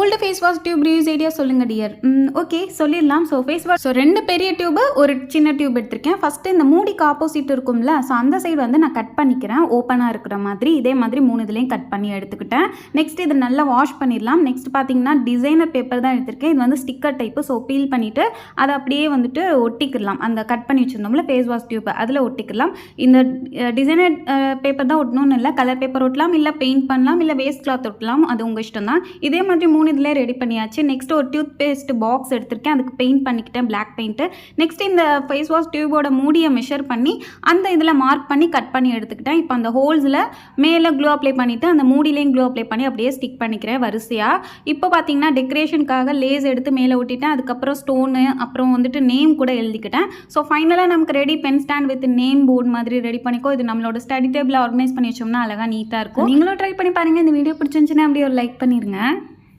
Old face wash tube reviews idea சொல்லுங்க dear. Okay சொல்லிடலாம். So face wash ரெண்டு பெரிய டியூபு ஒரு சின்ன டியூப் எடுத்திருக்கேன். ஃபஸ்ட்டு இந்த மூடிக்கு ஆப்போசிட் இருக்கும்ல, ஸோ அந்த சைடு வந்து நான் கட் பண்ணிக்கிறேன் ஓப்பனாக இருக்கிற மாதிரி. இதே மாதிரி 3 இதுலேயும் கட் பண்ணி எடுத்துக்கிட்டேன். நெக்ஸ்ட் இது நல்லா வாஷ் பண்ணிடலாம். நெக்ஸ்ட் பார்த்தீங்கன்னா டிசைனர் பேப்பர் தான் எடுத்திருக்கேன். இது வந்து ஸ்டிக்கர் டைப்பு. ஸோ பீல் பண்ணிவிட்டு அதை அப்படியே வந்துட்டு ஒட்டிக்கலாம். அந்த கட் பண்ணி வச்சுருந்தோம்ல ஃபேஸ் வாஷ் டியூப் அதில் ஒட்டிக்கலாம். இந்த டிசைனர் பேப்பர் தான் ஒட்டணும்னு இல்லை, கலர் பேப்பர் ஒட்டலாம், இல்லை பெயிண்ட் பண்ணலாம், இல்லை வேஸ்ட் கிளாத் ஒட்டலாம், அது உங்கள் இஷ்டம் தான். இதே மாதிரி 3 இதில் ரெடி பண்ணியாச்சு. நெக்ஸ்ட் ஒரு டூத் பேஸ்ட் பாக்ஸ் எடுத்திருக்கேன், அதுக்கு பெயிண்ட் பண்ணிக்கிட்டேன் பிளாக் பெயிண்ட்டு. நெக்ஸ்ட் இந்த ஃபேஸ் வாஷ் டியூபோட மூடியை மெஷர் பண்ணி அந்த இதில் மார்க் பண்ணி கட் பண்ணி எடுத்துக்கிட்டேன். இப்போ அந்த ஹோல்ஸில் மேலே க்ளூ அப்ளை பண்ணிவிட்டு அந்த மூடிலையும் க்ளூ அப்ளை பண்ணி அப்படியே ஸ்டிக் பண்ணிக்கிறேன் வரிசையாக. இப்போ பார்த்தீங்கன்னா டெக்கரேஷனுக்காக லேஸ் எடுத்து மேலே ஒட்டிட்டேன். அதுக்கப்புறம் ஸ்டோனு, அப்புறம் வந்துட்டு நேம் கூட எழுதிக்கிட்டேன். ஸோ ஃபைனலாக நமக்கு ready pen stand with name board மாதிரி ரெடி பண்ணிக்கோ. இது நம்மளோட ஸ்டடி டேபிள் ஆர்கனைஸ் பண்ணி வச்சோம்னா அழகாக நீட்டாக இருக்கும். நீங்களும் ட்ரை பண்ணி பாருங்கள். இந்த வீடியோ பிடிச்சிருந்துச்சுன்னா அப்படியே ஒரு லைக் பண்ணிடுங்க.